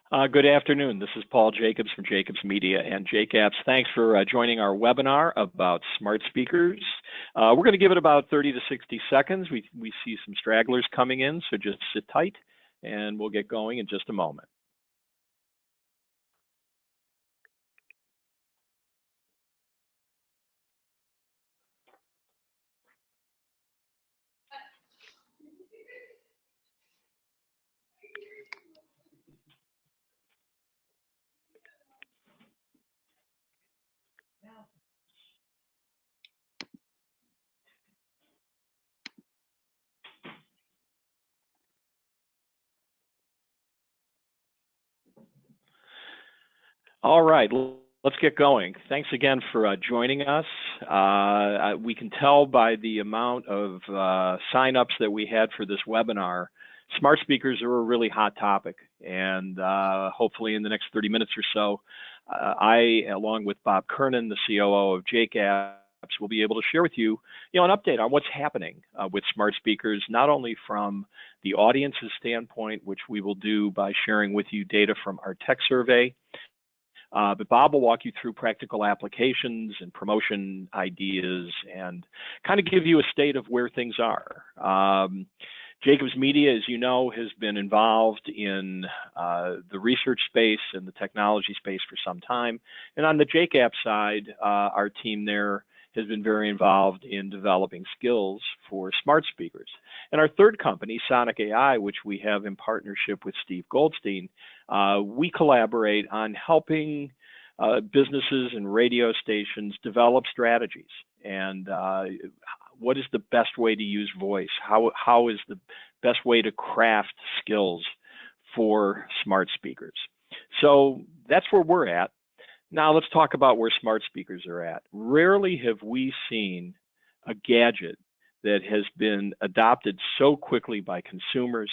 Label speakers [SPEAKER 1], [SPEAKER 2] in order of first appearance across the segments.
[SPEAKER 1] Good afternoon. This is Paul Jacobs from Jacobs Media and jacapps. Thanks for joining our webinar about smart speakers. We're going to give it about 30 to 60 seconds. We see some stragglers coming in, so just sit tight and we'll get going in just a moment. All right, let's get going. Thanks again for joining us. We can tell by the amount of sign-ups that we had for this webinar, smart speakers are a really hot topic. And hopefully in the next 30 minutes or so, I, along with Bob Kernan, the COO of jacapps, will be able to share with you, an update on what's happening with smart speakers, not only from the audience's standpoint, which we will do by sharing with you data from our tech survey, but Bob will walk you through practical applications and promotion ideas and kind of give you a state of where things are. Jacobs Media, as you know, has been involved in the research space and the technology space for some time. And on the jacapps side, our team there has been very involved in developing skills for smart speakers. And our third company, Sonic AI, which we have in partnership with Steve Goldstein, we collaborate on helping businesses and radio stations develop strategies and what is the best way to use voice? How is the best way to craft skills for smart speakers? So that's where we're at. Now let's talk about where smart speakers are at. Rarely have we seen a gadget that has been adopted so quickly by consumers,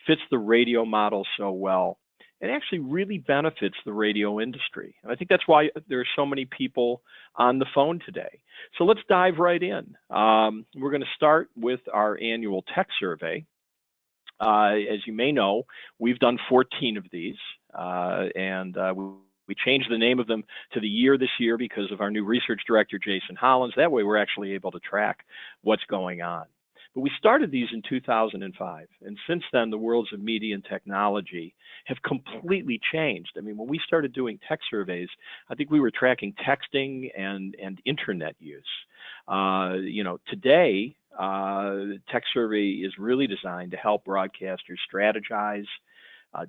[SPEAKER 1] fits the radio model so well, and actually really benefits the radio industry. And I think that's why there are so many people on the phone today. So let's dive right in. We're going to start with our annual tech survey. As you may know, we've done 14 of these, and we changed the name of them to the year this year because of our new research director, Jason Hollins. That way we're actually able to track what's going on. But we started these in 2005, and since then the worlds of media and technology have completely changed. I mean, when we started doing tech surveys, I think we were tracking texting and internet use. Today, the tech survey is really designed to help broadcasters strategize,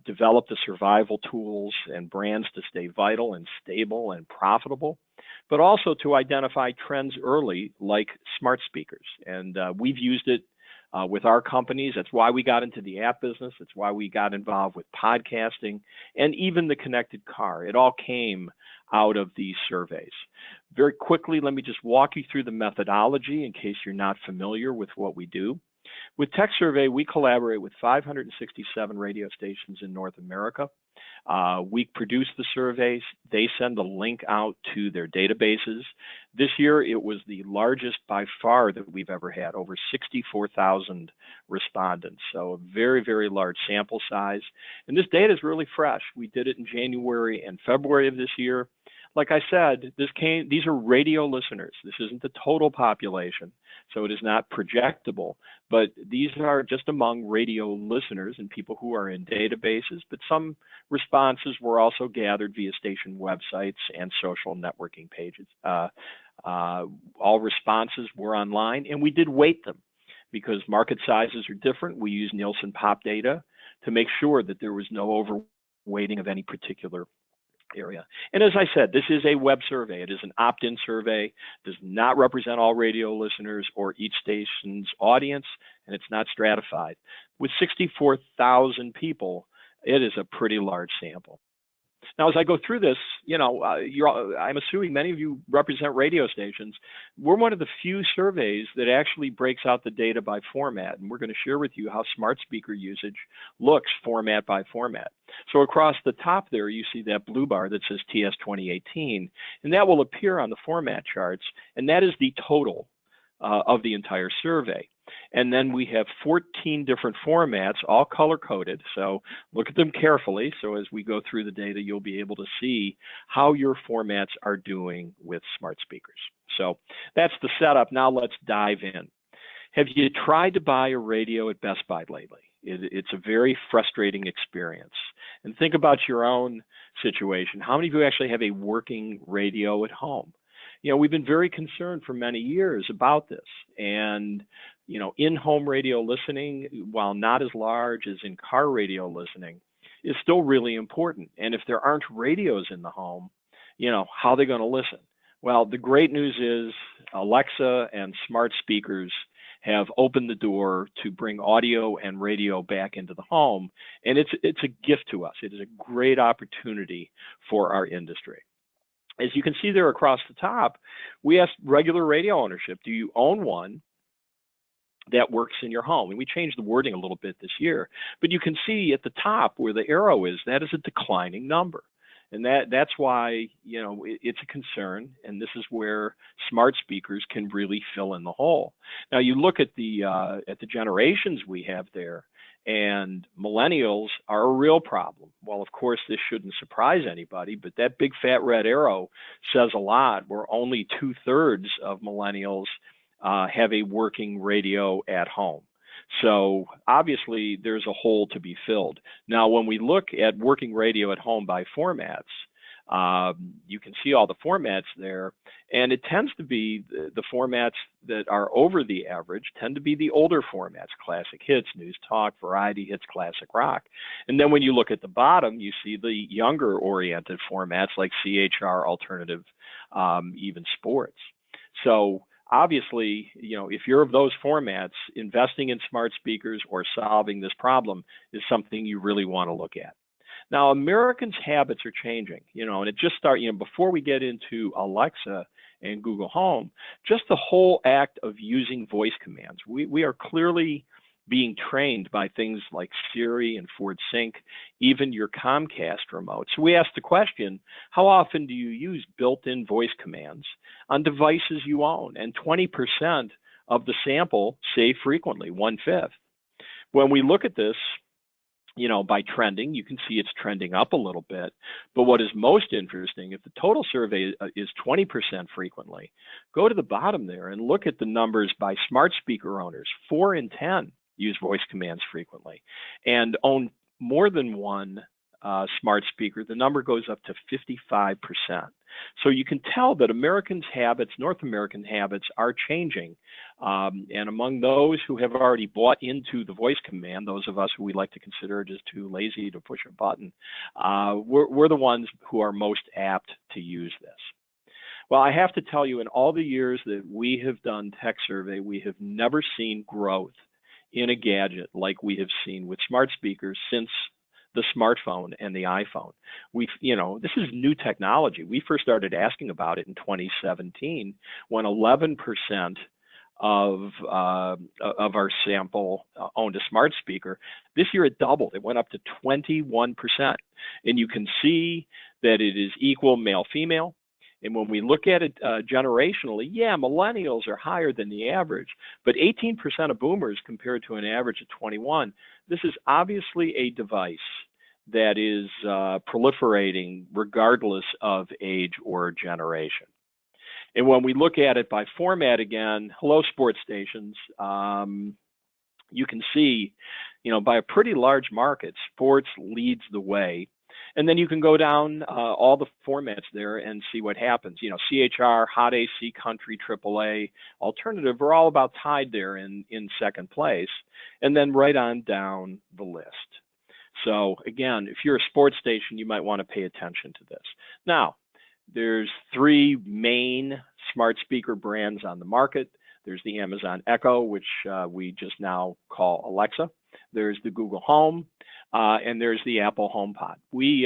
[SPEAKER 1] develop the survival tools and brands to stay vital and stable and profitable, but also to identify trends early like smart speakers. And we've used it with our companies. That's why we got into the app business. That's why we got involved with podcasting and even the connected car. It all came out of these surveys. Very quickly, let me just walk you through the methodology in case you're not familiar with what we do. With Tech Survey, we collaborate with 567 radio stations in North America. We produce the surveys. They send a link out to their databases. This year, it was the largest by far that we've ever had, over 64,000 respondents. So a very, very large sample size. And this data is really fresh. We did it in January and February of this year. Like I said, these are radio listeners. This isn't the total population, so it is not projectable, but these are just among radio listeners and people who are in databases, but some responses were also gathered via station websites and social networking pages. All responses were online, and we did weight them because market sizes are different. We use Nielsen Pop data to make sure that there was no overweighting of any particular area. And as I said, this is a web survey. It is an opt-in survey, does not represent all radio listeners or each station's audience, and it's not stratified. With 64,000 people, it is a pretty large sample. Now, as I go through this, I'm assuming many of you represent radio stations. We're one of the few surveys that actually breaks out the data by format, and we're going to share with you how smart speaker usage looks format by format. So across the top there, you see that blue bar that says TS 2018, and that will appear on the format charts, and that is the total of the entire survey. And then we have 14 different formats, all color-coded. So look at them carefully. So as we go through the data, you'll be able to see how your formats are doing with smart speakers. So that's the setup. Now let's dive in. Have you tried to buy a radio at Best Buy lately? It's a very frustrating experience. And think about your own situation. How many of you actually have a working radio at home? You know, we've been very concerned for many years about this. And, you know, in-home radio listening, while not as large as in-car radio listening, is still really important. And if there aren't radios in the home, you know, how are they going to listen? Well, the great news is Alexa and smart speakers have opened the door to bring audio and radio back into the home. And it's a gift to us. It is a great opportunity for our industry. As you can see there across the top, we asked regular radio ownership, do you own one that works in your home? And we changed the wording a little bit this year. But you can see at the top where the arrow is, that is a declining number. And that's why, you know, it's a concern, and this is where smart speakers can really fill in the hole. Now you look at the generations we have there, and millennials are a real problem. Well, of course, this shouldn't surprise anybody, but that big fat red arrow says a lot, where only 2/3 of millennials have a working radio at home. So obviously there's a hole to be filled. Now, when we look at working radio at home by formats, you can see all the formats there, and it tends to be the formats that are over the average tend to be the older formats: classic hits, news talk, variety hits, classic rock. And then when you look at the bottom, you see the younger oriented formats like CHR, alternative, even sports. So obviously, you know, if you're of those formats, investing in smart speakers or solving this problem is something you really want to look at. Now, Americans' habits are changing, you know, and it just started, you know, before we get into Alexa and Google Home, just the whole act of using voice commands. We are clearly being trained by things like Siri and Ford Sync, even your Comcast remote. So we asked the question, how often do you use built-in voice commands on devices you own? And 20% of the sample say frequently, 1/5. When we look at this, you know, by trending, you can see it's trending up a little bit. But what is most interesting, if the total survey is 20% frequently, go to the bottom there and look at the numbers by smart speaker owners. 4 in 10 use voice commands frequently and own more than one smart speaker. The number goes up to 55%. So you can tell that Americans' habits, North American habits, are changing. And among those who have already bought into the voice command, those of us who we like to consider just too lazy to push a button, we're the ones who are most apt to use this. Well, I have to tell you, in all the years that we have done Tech Survey, we have never seen growth in a gadget like we have seen with smart speakers since the smartphone and the iPhone. You know, this is new technology. We first started asking about it in 2017 when 11% of our sample owned a smart speaker. This year it doubled. It went up to 21%. And you can see that it is equal male-female. And when we look at it generationally, yeah, millennials are higher than the average, but 18% of boomers compared to an average of 21. This is obviously a device that is proliferating regardless of age or generation. And when we look at it by format again, hello sports stations, you can see, you know, by a pretty large market, sports leads the way. And then you can go down all the formats there and see what happens. You know, CHR, Hot AC, Country, AAA, Alternative are all about tied there in second place. And then right on down the list. So again, if you're a sports station, you might want to pay attention to this. Now, there's 3 main smart speaker brands on the market. There's the Amazon Echo, which we just now call Alexa. There's the Google Home, and there's the Apple HomePod. We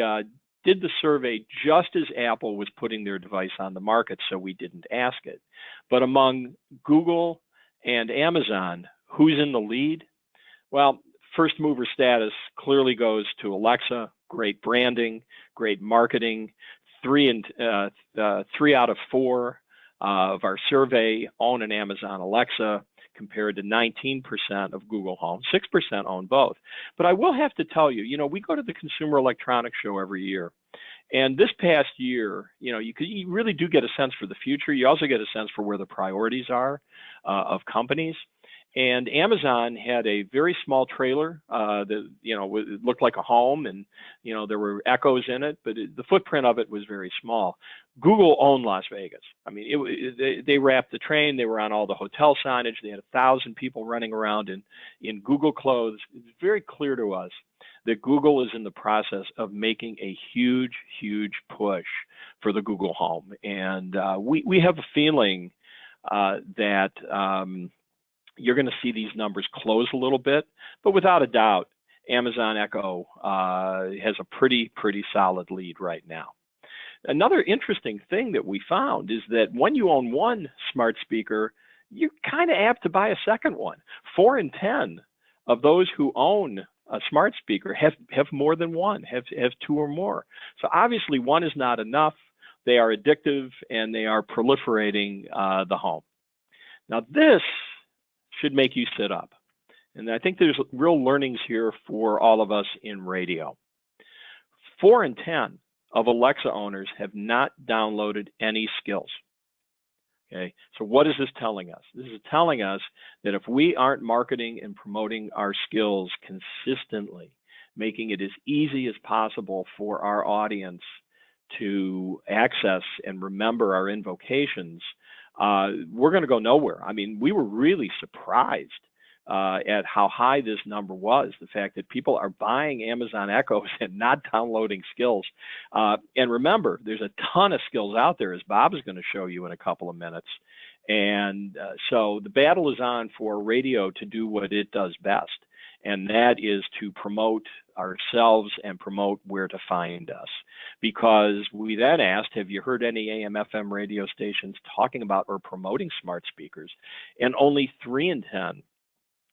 [SPEAKER 1] did the survey just as Apple was putting their device on the market, so we didn't ask it. But among Google and Amazon, who's in the lead? Well, first mover status clearly goes to Alexa. Great branding, great marketing. 3 out of 4 of our survey own an Amazon Alexa, compared to 19% of Google Home. 6% own both. But I will have to tell you, we go to the Consumer Electronics Show every year. And this past year, you really do get a sense for the future. You also get a sense for where the priorities are of companies. And Amazon had a very small trailer that, it looked like a home, and, there were Echoes in it, but the footprint of it was very small. Google owned Las Vegas. I mean, they wrapped the train. They were on all the hotel signage. They had 1,000 people running around in Google clothes. It's very clear to us that Google is in the process of making a huge, huge push for the Google Home. And we have a feeling that you're going to see these numbers close a little bit, but without a doubt, Amazon Echo has a pretty solid lead right now. Another interesting thing that we found is that when you own one smart speaker, you're kind of apt to buy a second one. 4 in 10 of those who own a smart speaker have more than one, have 2 or more. So obviously one is not enough. They are addictive and they are proliferating the home. Now this should make you sit up. And I think there's real learnings here for all of us in radio. 4 in 10 of Alexa owners have not downloaded any skills. Okay, so what is this telling us? This is telling us that if we aren't marketing and promoting our skills consistently, making it as easy as possible for our audience to access and remember our invocations, we're going to go nowhere. I mean, we were really surprised at how high this number was, the fact that people are buying Amazon Echoes and not downloading skills. And remember, there's a ton of skills out there, as Bob is going to show you in a couple of minutes. And so the battle is on for radio to do what it does best, and that is to promote ourselves and promote where to find us. Because we then asked, have you heard any AM/FM radio stations talking about or promoting smart speakers? And only 3 in 10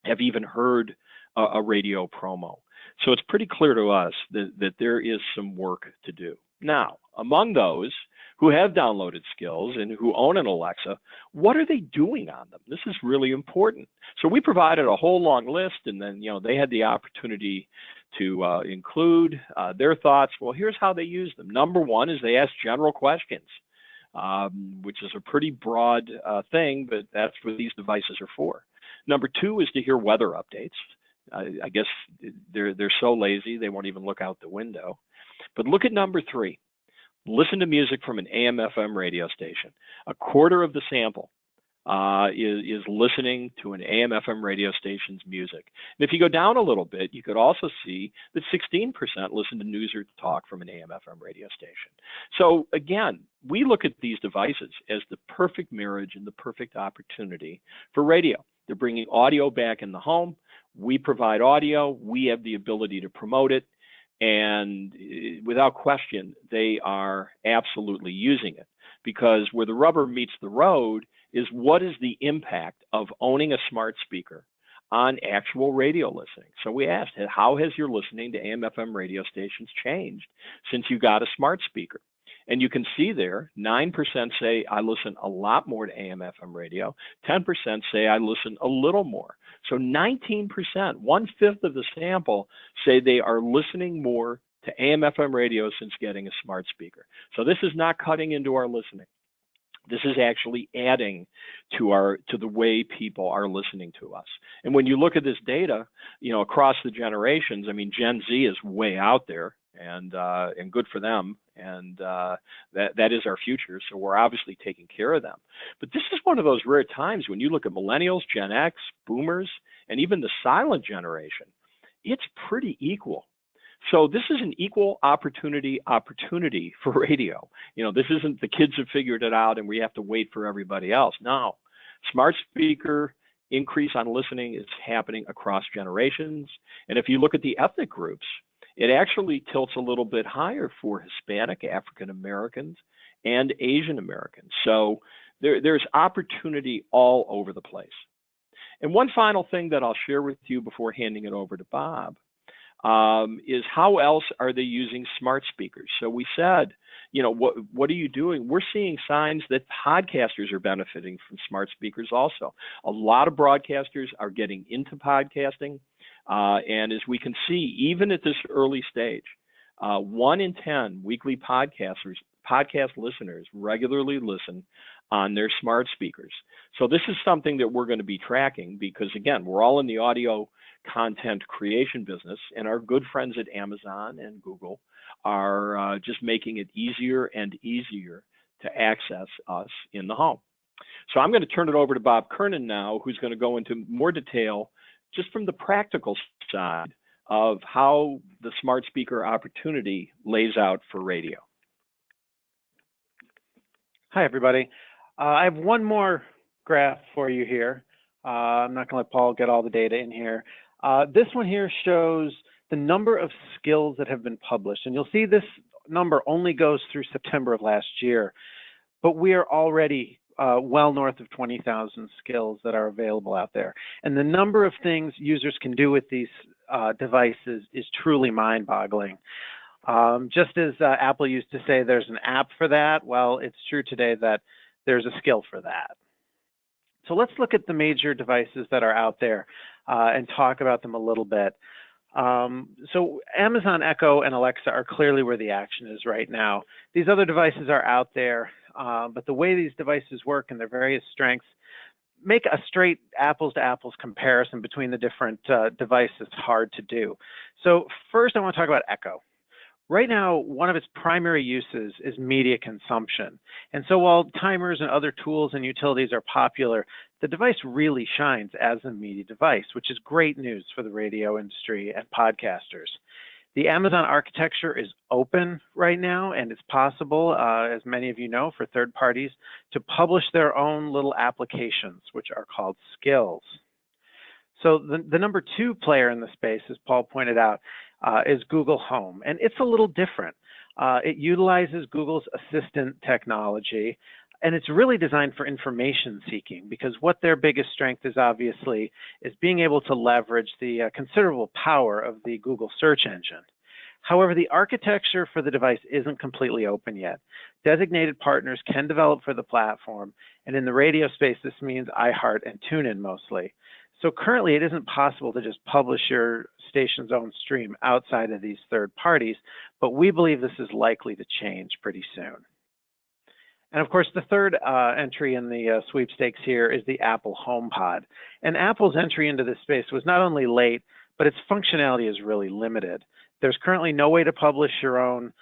[SPEAKER 1] have even heard a radio promo. So it's pretty clear to us that there is some work to do. Now, among those who have downloaded skills and who own an Alexa, what are they doing on them? This is really important. So we provided a whole long list, and then they had the opportunity to include their thoughts. Well, here's how they use them. Number one is they ask general questions, which is a pretty broad thing, but that's what these devices are for. Number two is to hear weather updates. I guess they're so lazy they won't even look out the window. But look at number 3. Listen to music from an AM/FM radio station. A quarter of the sample is listening to an AM/FM radio station's music. And if you go down a little bit, you could also see that 16% listen to news or talk from an AM/FM radio station. So again, we look at these devices as the perfect marriage and the perfect opportunity for radio. They're bringing audio back in the home. We provide audio. We have the ability to promote it. And without question, they are absolutely using it, because where the rubber meets the road is what is the impact of owning a smart speaker on actual radio listening. So we asked, how has your listening to AM/FM radio stations changed since you got a smart speaker? And you can see there, 9% say I listen a lot more to AM/FM radio. 10% say I listen a little more. So 19%, 1/5 of the sample, say they are listening more to AM/FM radio since getting a smart speaker. So this is not cutting into our listening. This is actually adding to the way people are listening to us. And when you look at this data, across the generations, I mean, Gen Z is way out there, and good for them. And that is our future. So we're obviously taking care of them. But this is one of those rare times when you look at millennials, Gen X, boomers, and even the silent generation, it's pretty equal. So this is an equal opportunity for radio. This isn't the kids have figured it out and we have to wait for everybody else. No, smart speaker increase on listening is happening across generations. And if you look at the ethnic groups, it actually tilts a little bit higher for Hispanic, African Americans, and Asian Americans. So there's opportunity all over the place. And one final thing that I'll share with you before handing it over to Bob. is how else are they using smart speakers? So we said, what are you doing? We're seeing signs that podcasters are benefiting from smart speakers also. A lot of broadcasters are getting into podcasting. And as we can see, even at this early stage, 1 in 10 weekly podcast listeners regularly listen on their smart speakers. So this is something that we're going to be tracking because, again, we're all in the audio content creation business, and our good friends at Amazon and Google are just making it easier and easier to access us in the home. So I'm going to turn it over to Bob Kernan now, who's going to go into more detail just from the practical side of how the smart speaker opportunity lays out for radio.
[SPEAKER 2] Hi, everybody. I have one more graph for you here. I'm not going to let Paul get all the data in here. This one here shows the number of skills that have been published. And you'll see this number only goes through September of last year. But we are already well north of 20,000 skills that are available out there. And the number of things users can do with these devices is truly mind-boggling. Just as Apple used to say there's an app for that, well, it's true today that there's a skill for that. So let's look at the major devices that are out there and talk about them a little bit. So Amazon Echo and Alexa are clearly where the action is right now. These other devices are out there, but the way these devices work and their various strengths make a straight apples to apples comparison between the different devices hard to do. So first I want to talk about Echo. Right now, one of its primary uses is media consumption. And so while timers and other tools and utilities are popular, the device really shines as a media device, which is great news for the radio industry and podcasters. The Amazon architecture is open right now, and it's possible, as many of you know, for third parties to publish their own little applications, which are called skills. So the number 2 player in the space, as Paul pointed out, is Google Home, and it's a little different. It utilizes Google's Assistant technology, and it's really designed for information seeking because what their biggest strength is obviously is being able to leverage the considerable power of the Google search engine. However, the architecture for the device isn't completely open yet. Designated partners can develop for the platform, and in the radio space, this means iHeart and TuneIn mostly. So currently, it isn't possible to just publish your station's own stream outside of these third parties, but we believe this is likely to change pretty soon. And of course, the third entry in the sweepstakes here is the Apple HomePod. And Apple's entry into this space was not only late, but its functionality is really limited. There's currently no way to publish your own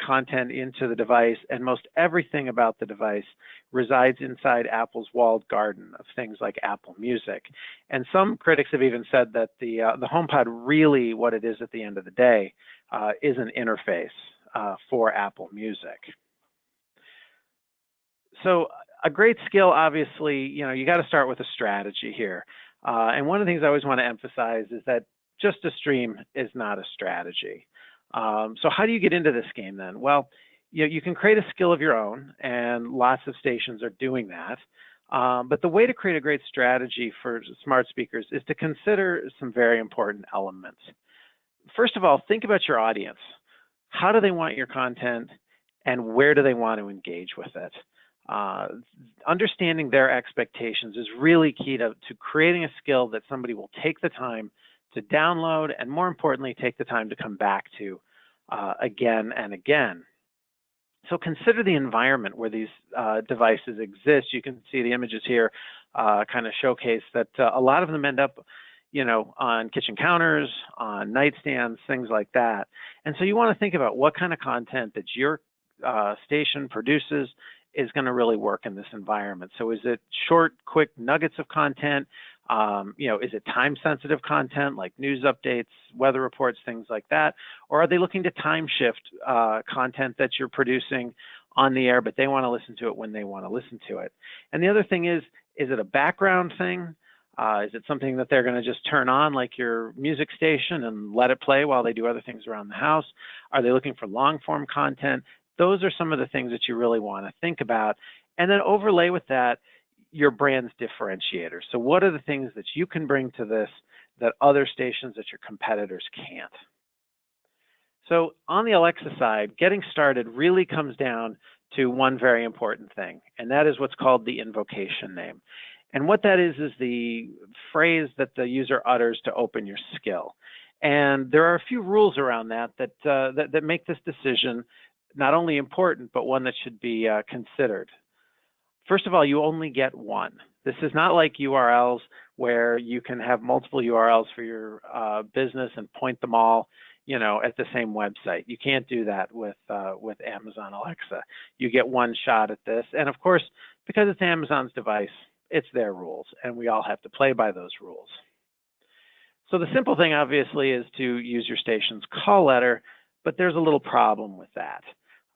[SPEAKER 2] content into the device, and most everything about the device resides inside Apple's walled garden of things like Apple Music. And some critics have even said that the HomePod really, what it is at the end of the day, is an interface for Apple Music. So a great skill, obviously, you got to start with a strategy here. And one of the things I always want to emphasize is that just a stream is not a strategy. So how do you get into this game then? Well, you can create a skill of your own, and lots of stations are doing that. But the way to create a great strategy for smart speakers is to consider some very important elements. First of all, think about your audience. How do they want your content, and where do they want to engage with it? Understanding their expectations is really key to creating a skill that somebody will take the time to download, and more importantly, take the time to come back to again and again. So consider the environment where these devices exist. You can see the images here kind of showcase that a lot of them end up, on kitchen counters, on nightstands, things like that. And so you want to think about what kind of content that your station produces is going to really work in this environment. So is it short, quick nuggets of content? Is it time-sensitive content like news updates, weather reports, things like that? Or are they looking to time shift content that you're producing on the air, but they want to listen to it when they want to listen to it? And the other thing is it a background thing? Is it something that they're going to just turn on like your music station and let it play while they do other things around the house? Are they looking for long-form content? Those are some of the things that you really want to think about. And then overlay with that your brand's differentiators. So what are the things that you can bring to this that other stations at your competitors can't. So on the Alexa side, getting started really comes down to one very important thing, and that is what's called the invocation name. And what that is the phrase that the user utters to open your skill. And there are a few rules around that make this decision not only important, but one that should be considered. First of all, you only get one. This is not like URLs where you can have multiple URLs for your business and point them all, at the same website. You can't do that with Amazon Alexa. You get one shot at this, and of course, because it's Amazon's device, it's their rules, and we all have to play by those rules. So the simple thing, obviously, is to use your station's call letter, but there's a little problem with that.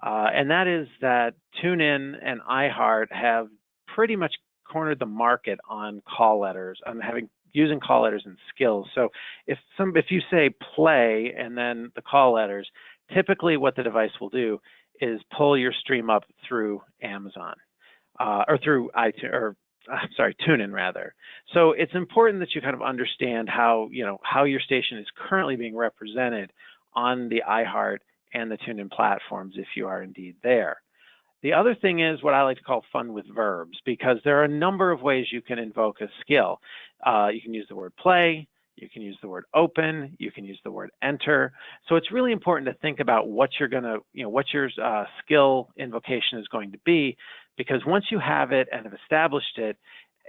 [SPEAKER 2] And that is that TuneIn and iHeart have pretty much cornered the market on call letters, on using call letters and skills. So if you say play and then the call letters, typically what the device will do is pull your stream up through Amazon or through TuneIn rather. So it's important that you kind of understand how your station is currently being represented on the iHeart and the TuneIn platforms if you are indeed there. The other thing is what I like to call fun with verbs, because there are a number of ways you can invoke a skill. You can use the word play, you can use the word open, you can use the word enter. So it's really important to think about what what your skill invocation is going to be, because once you have it and have established it,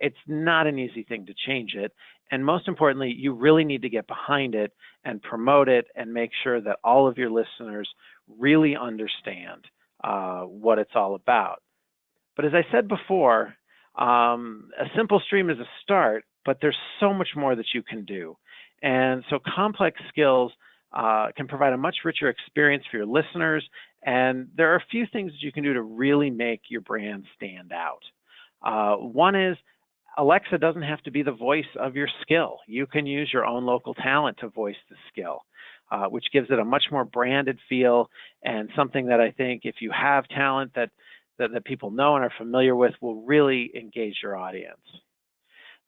[SPEAKER 2] it's not an easy thing to change it. And most importantly, you really need to get behind it and promote it and make sure that all of your listeners really understand what it's all about. But as I said before, a simple stream is a start, but there's so much more that you can do. And so complex skills can provide a much richer experience for your listeners. And there are a few things that you can do to really make your brand stand out. One is Alexa doesn't have to be the voice of your skill. You can use your own local talent to voice the skill, which gives it a much more branded feel, and something that I think if you have talent that people know and are familiar with will really engage your audience.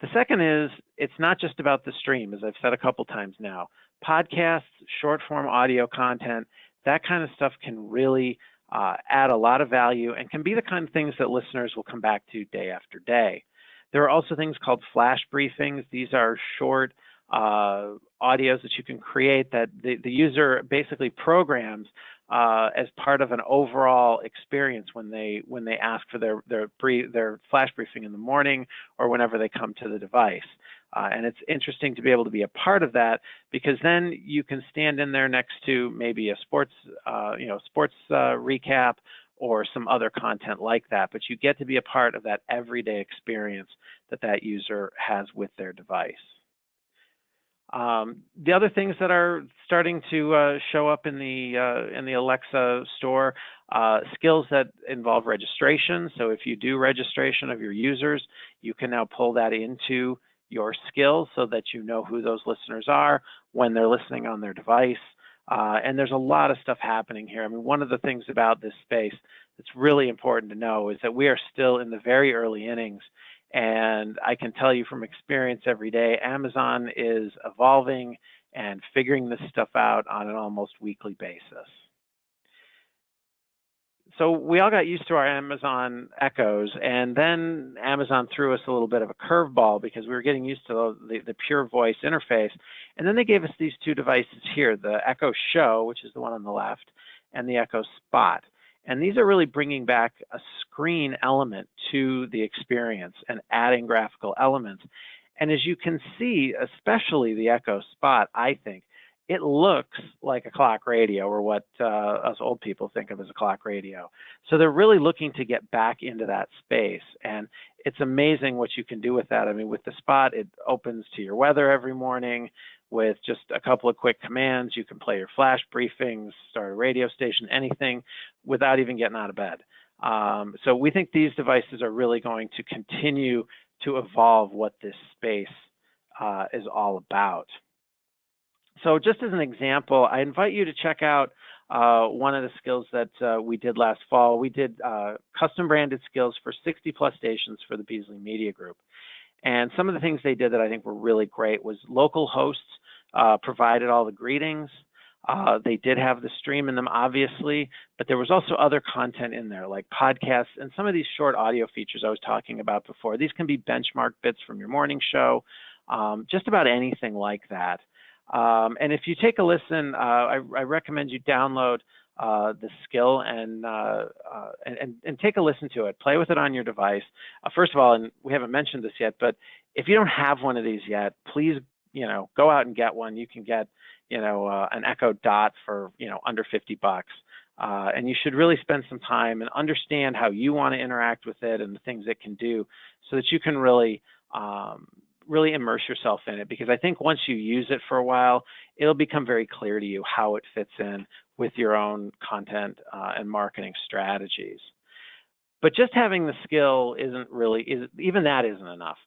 [SPEAKER 2] The second is it's not just about the stream, as I've said a couple times now. Podcasts, short form audio content, that kind of stuff can really add a lot of value and can be the kind of things that listeners will come back to day after day. There are also things called flash briefings. These are short audios that you can create that the user basically programs as part of an overall experience when they ask for their flash briefing in the morning or whenever they come to the device. And it's interesting to be able to be a part of that, because then you can stand in there next to maybe a sports recap or some other content like that, but you get to be a part of that everyday experience that user has with their device. The other things that are starting to show up in the Alexa store, skills that involve registration. So if you do registration of your users, you can now pull that into your skills so that you know who those listeners are when they're listening on their device. And there's a lot of stuff happening here. I mean, one of the things about this space that's really important to know is that we are still in the very early innings. And I can tell you from experience every day, Amazon is evolving and figuring this stuff out on an almost weekly basis. So we all got used to our Amazon Echoes, and then Amazon threw us a little bit of a curveball because we were getting used to the pure voice interface. And then they gave us these two devices here, the Echo Show, which is the one on the left, and the Echo Spot. And these are really bringing back a screen element to the experience and adding graphical elements. And as you can see, especially the Echo Spot, I think, it looks like a clock radio, or what us old people think of as a clock radio. So they're really looking to get back into that space. And it's amazing what you can do with that. I mean, with the Spot, it opens to your weather every morning. With just a couple of quick commands, you can play your flash briefings, start a radio station, anything, without even getting out of bed. So we think these devices are really going to continue to evolve what this space is all about. So just as an example, I invite you to check out one of the skills that we did last fall. We did custom branded skills for 60+ stations for the Beasley Media Group. And some of the things they did that I think were really great was local hosts provided all the greetings. They did have the stream in them, obviously, but there was also other content in there, like podcasts and some of these short audio features I was talking about before. These can be benchmark bits from your morning show, just about anything like that. And if you take a listen, I recommend you download the skill and take a listen to it. Play with it on your device. First of all, and we haven't mentioned this yet, but if you don't have one of these yet, please, go out and get one. You can get, an Echo Dot for, under $50. And you should really spend some time and understand how you want to interact with it and the things it can do, so that you can really immerse yourself in it. Because I think once you use it for a while, it'll become very clear to you how it fits in with your own content and marketing strategies. But just having the skill even that isn't enough.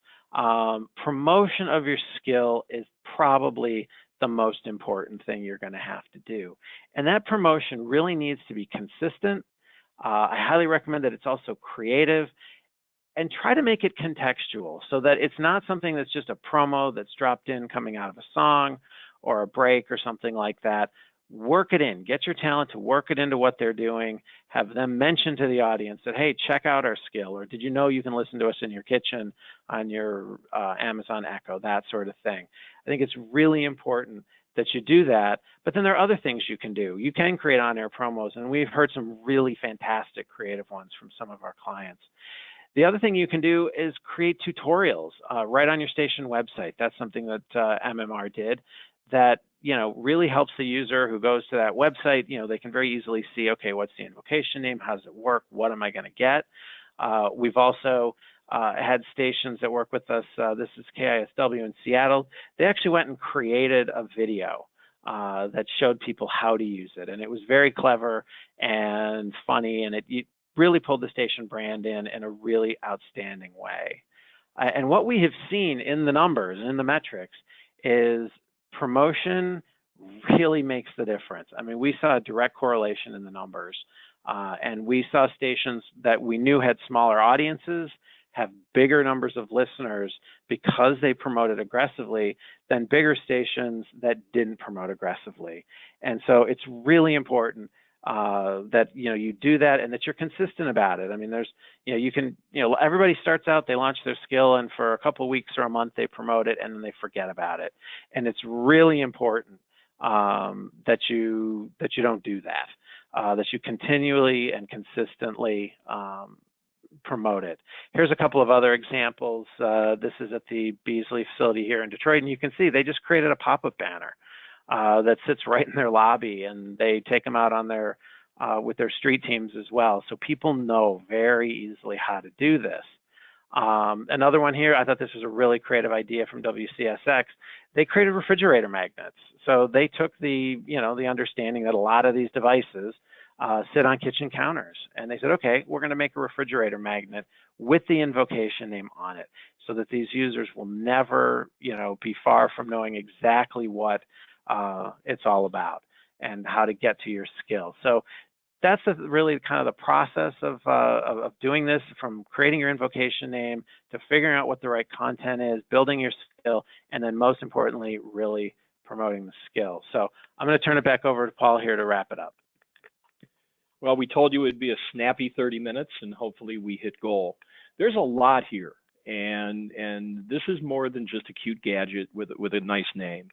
[SPEAKER 2] Promotion of your skill is probably the most important thing you're going to have to do. And that promotion really needs to be consistent. I highly recommend that it's also creative, and try to make it contextual so that it's not something that's just a promo that's dropped in coming out of a song or a break or something like that. Work it in. Get your talent to work it into what they're doing. Have them mention to the audience that, hey, check out our skill, or did you know you can listen to us in your kitchen on your Amazon Echo, that sort of thing. I think it's really important that you do that. But then there are other things you can do. You can create on-air promos, and we've heard some really fantastic creative ones from some of our clients. The other thing you can do is create tutorials right on your station website. That's something that MMR did that really helps the user who goes to that website. They can very easily see, okay, what's the invocation name? How does it work? What am I going to get? We've also had stations that work with us. This is KISW in Seattle. They actually went and created a video that showed people how to use it. And it was very clever and funny, and it really pulled the station brand in a really outstanding way. And what we have seen in the numbers and in the metrics is promotion really makes the difference. I mean, we saw a direct correlation in the numbers, and we saw stations that we knew had smaller audiences have bigger numbers of listeners because they promoted aggressively than bigger stations that didn't promote aggressively. And so it's really important that you do that and that you're consistent about it. I mean, there's everybody starts out, they launch their skill, and for a couple of weeks or a month they promote it and then they forget about it. And it's really important that you don't do that, that you continually and consistently promote it. Here's a couple of other examples. This is at the Beasley facility here in Detroit, and you can see they just created a pop-up banner that sits right in their lobby, and they take them out on their with their street teams as well. So people know very easily how to do this. Another one here, I thought this was a really creative idea from WCSX. They created refrigerator magnets. So they took the understanding that a lot of these devices sit on kitchen counters, and they said, okay, we're going to make a refrigerator magnet with the invocation name on it, so that these users will never, be far from knowing exactly what it's all about and how to get to your skill. So that's really kind of the process of doing this, from creating your invocation name to figuring out what the right content is, building your skill, and then most importantly, really promoting the skill. So I'm going to turn it back over to Paul here to wrap it up.
[SPEAKER 1] Well, we told you it'd be a snappy 30 minutes, and hopefully we hit goal. There's a lot here, and this is more than just a cute gadget with a nice name.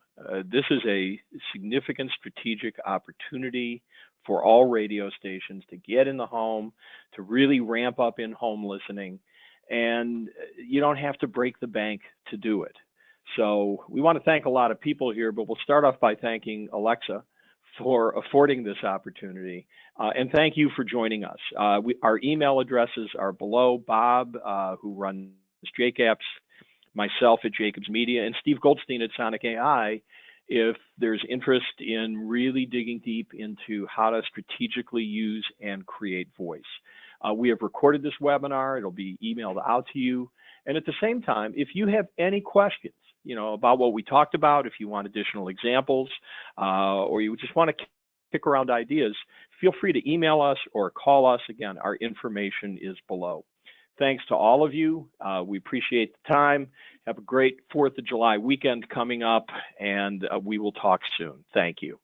[SPEAKER 1] This is a significant strategic opportunity for all radio stations to get in the home, to really ramp up in-home listening, and you don't have to break the bank to do it. So we want to thank a lot of people here, but we'll start off by thanking Alexa for affording this opportunity. And thank you for joining us. Our email addresses are below. Bob, who runs jacapps, myself at Jacobs Media, and Steve Goldstein at Sonic AI, if there's interest in really digging deep into how to strategically use and create voice. We have recorded this webinar. It'll be emailed out to you. And at the same time, if you have any questions, about what we talked about, if you want additional examples, or you just want to kick around ideas, feel free to email us or call us. Again, our information is below. Thanks to all of you. We appreciate the time, Have a great 4th of July weekend coming up, and we will talk soon. Thank you.